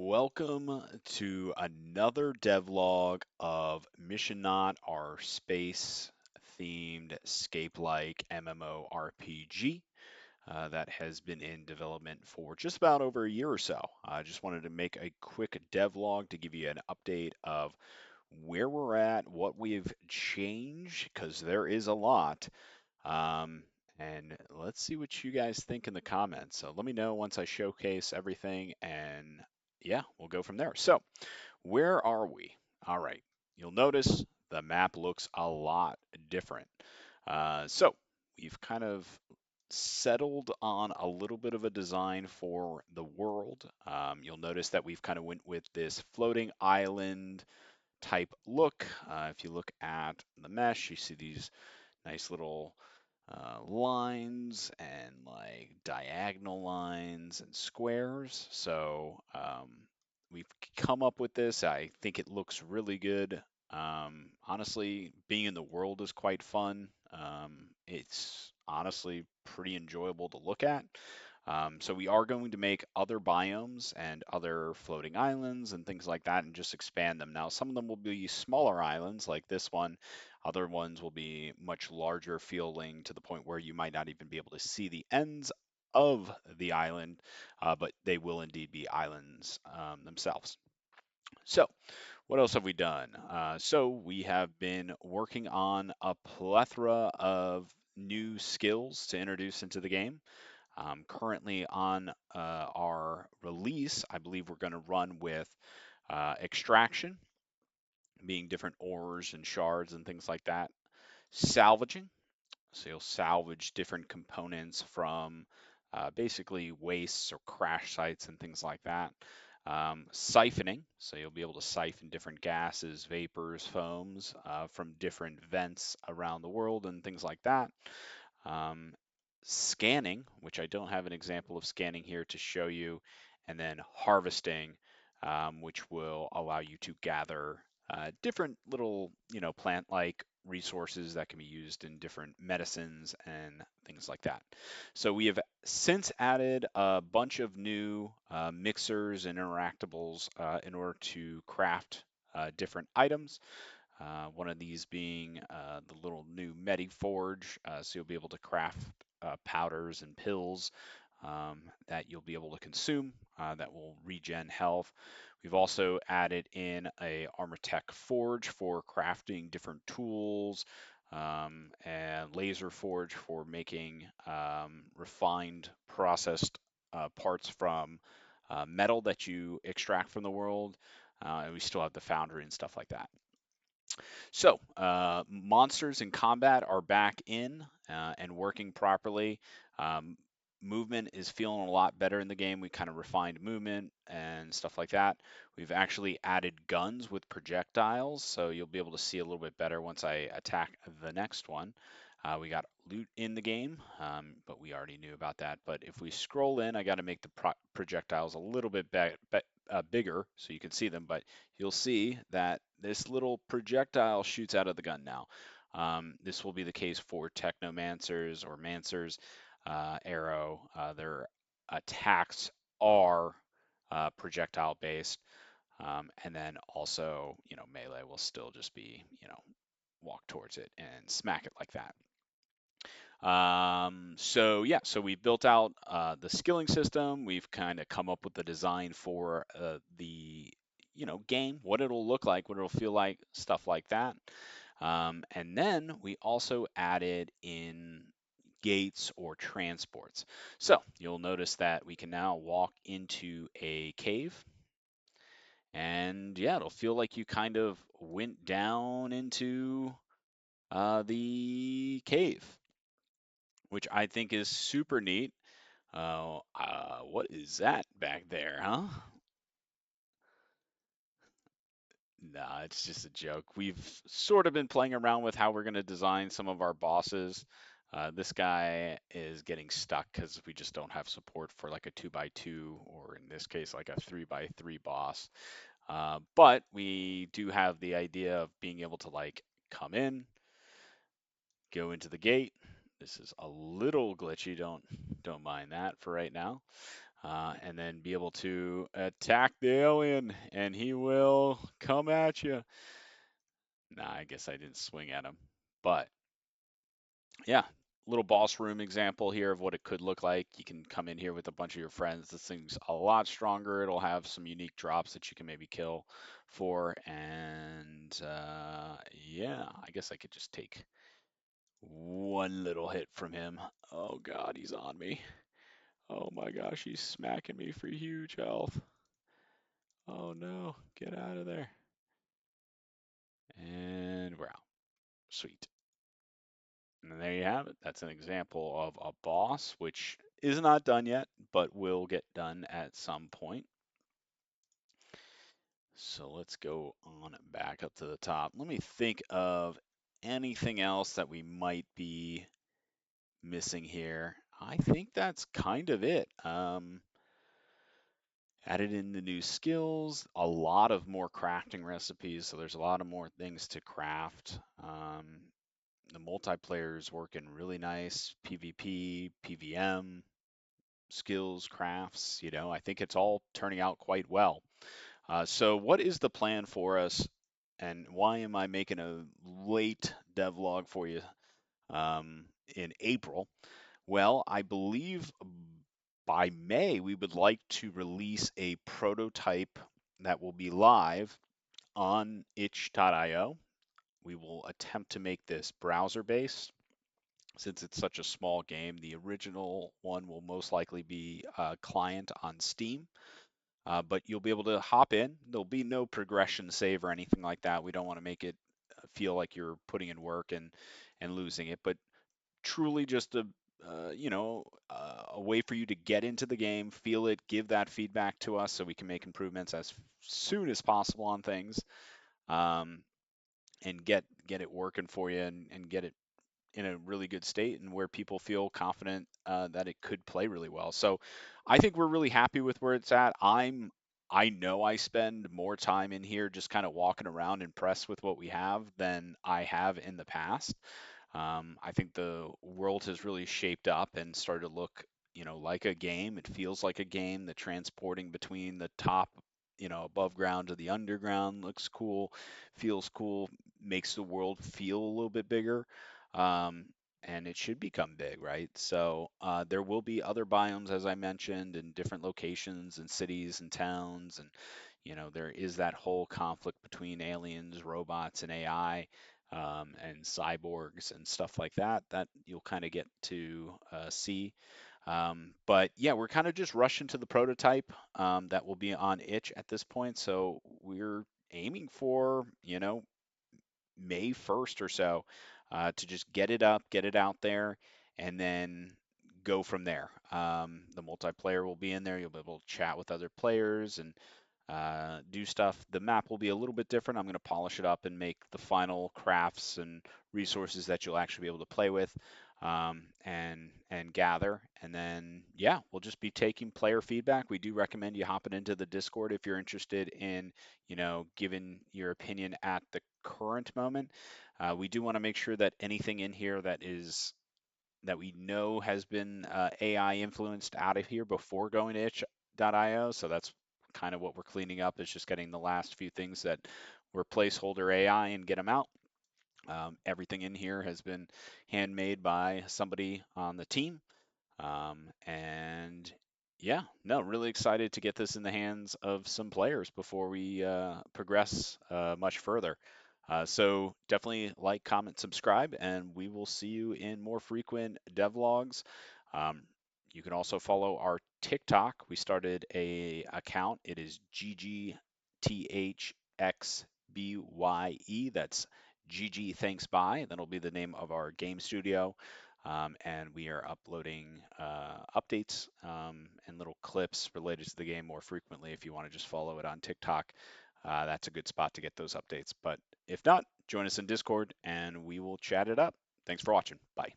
Welcome to another devlog of Missionaut, our space-themed escape-like MMORPG that has been in development for just about over a year or so. I just wanted to make a quick devlog to give you an update of where we're at, what we've changed, because there is a lot. Um, and let's see what you guys think in the comments. So let me know once I showcase everything, and yeah, we'll go from there. So, where are we? All right, you'll notice the map looks a lot different. So, we've kind of settled on a little bit of a design for the world. You'll notice that we've kind of went with this floating island type look. If you look at the mesh, you see these nice little lines and like diagonal lines and squares. So we've come up with this. I think it looks really good. Honestly, being in the world is quite fun. It's honestly pretty enjoyable to look at. So we are going to make other biomes and other floating islands and things like that and just expand them. Now, some of them will be smaller islands like this one. Other ones will be much larger feeling to the point where you might not even be able to see the ends of the island, but they will indeed be islands themselves. So, what else have we done? So, we have been working on a plethora of new skills to introduce into the game. Currently on our release, I believe we're going to run with extraction, being different ores and shards and things like that. Salvaging, so you'll salvage different components from basically wastes or crash sites and things like that. Siphoning, so you'll be able to siphon different gases, vapors, foams from different vents around the world and things like that. Um, Scanning, which I don't have an example of scanning here to show you, and then harvesting, which will allow you to gather different little, plant-like resources that can be used in different medicines and things like that. So we have since added a bunch of new mixers and interactables in order to craft different items. One of these being the little new MediForge, so you'll be able to craft powders and pills that you'll be able to consume that will regen health. We've also added in a Armortech Forge for crafting different tools, and Laser Forge for making refined, processed parts from metal that you extract from the world. And we still have the foundry and stuff like that. So, monsters in combat are back in and working properly. Um, Movement is feeling a lot better in the game. We kind of refined movement and stuff like that. We've actually added guns with projectiles, so you'll be able to see a little bit better once I attack the next one. We got loot in the game, but we already knew about that. But if we scroll in, I got to make the projectiles a little bit bigger so you can see them. But you'll see that this little projectile shoots out of the gun now. This will be the case for technomancers or mancers, arrow. Their attacks are projectile based. And then also, melee will still just be, walk towards it and smack it like that. So yeah, so we've built out the skilling system. We've kind of come up with the design for the game, what it'll look like, what it'll feel like, stuff like that. And then we also added in gates or transports. So you'll notice that we can now walk into a cave. And yeah, it'll feel like you kind of went down into the cave, which I think is super neat. What is that back there, huh? Nah, it's just a joke. We've sort of been playing around with how we're going to design some of our bosses. This guy is getting stuck because we just don't have support for like a 2x2, or in this case, like a 3x3 boss. But we do have the idea of being able to like come in, go into the gate. This is a little glitchy. Don't mind that for right now. and then be able to attack the alien, and he will come at you. Nah, I guess I didn't swing at him, but yeah, little boss room example here of what it could look like. You can come in here with a bunch of your friends. This thing's a lot stronger. It'll have some unique drops that you can maybe kill for, and yeah, I guess I could just take one little hit from him. Oh God, he's on me. Oh my gosh, he's smacking me for huge health. Oh no, get out of there. And we're out. Sweet. And there you have it. That's an example of a boss, which is not done yet, but will get done at some point. So let's go on back up to the top. Let me think of anything else that we might be missing here. I think that's kind of it. Added in the new skills, a lot of more crafting recipes, so there's a lot of more things to craft. The multiplayer is working really nice. PvP, PvM, skills, crafts, I think it's all turning out quite well. So, what is the plan for us, and why am I making a late devlog for you in April? Well, I believe by May we would like to release a prototype that will be live on itch.io. We will attempt to make this browser based. Since it's such a small game, the original one will most likely be a client on Steam. But you'll be able to hop in. There'll be no progression save or anything like that. We don't want to make it feel like you're putting in work and losing it, but truly just a way for you to get into the game, feel it, give that feedback to us so we can make improvements as soon as possible on things, um, and get it working for you and get it in a really good state and where people feel confident that it could play really well. So I think we're really happy with where it's at. I know I spend more time in here just kind of walking around impressed with what we have than I have in the past. I think the world has really shaped up and started to look, like a game. It feels like a game. The transporting between the top, above ground to the underground looks cool, feels cool, makes the world feel a little bit bigger. Um, and it should become big, right? So there will be other biomes, as I mentioned, in different locations and cities and towns. And, there is that whole conflict between aliens, robots, and AI, and cyborgs and stuff like that that you'll kind of get to see. But yeah, we're kind of just rushing to the prototype that will be on itch at this point. So we're aiming for, May 1st or so, to just get it up, get it out there, and then go from there. The multiplayer will be in there. You'll be able to chat with other players and do stuff. The map will be a little bit different. I'm going to polish it up and make the final crafts and resources that you'll actually be able to play with, and gather. And then yeah, we'll just be taking player feedback. We do recommend you hopping into the Discord if you're interested in, giving your opinion at the current moment. We do want to make sure that anything in here that we know has been AI influenced out of here before going to itch.io. So that's kind of what we're cleaning up, is just getting the last few things that were placeholder AI and get them out. Everything in here has been handmade by somebody on the team. And yeah, no, really excited to get this in the hands of some players before we progress much further. So definitely like, comment, subscribe, and we will see you in more frequent devlogs. Um, you can also follow our TikTok. We started a account. It is GGTHXBYE. That's GG Thanks Bye. That'll be the name of our game studio. And we are uploading updates and little clips related to the game more frequently. If you want to just follow it on TikTok, that's a good spot to get those updates. But if not, join us in Discord and we will chat it up. Thanks for watching. Bye.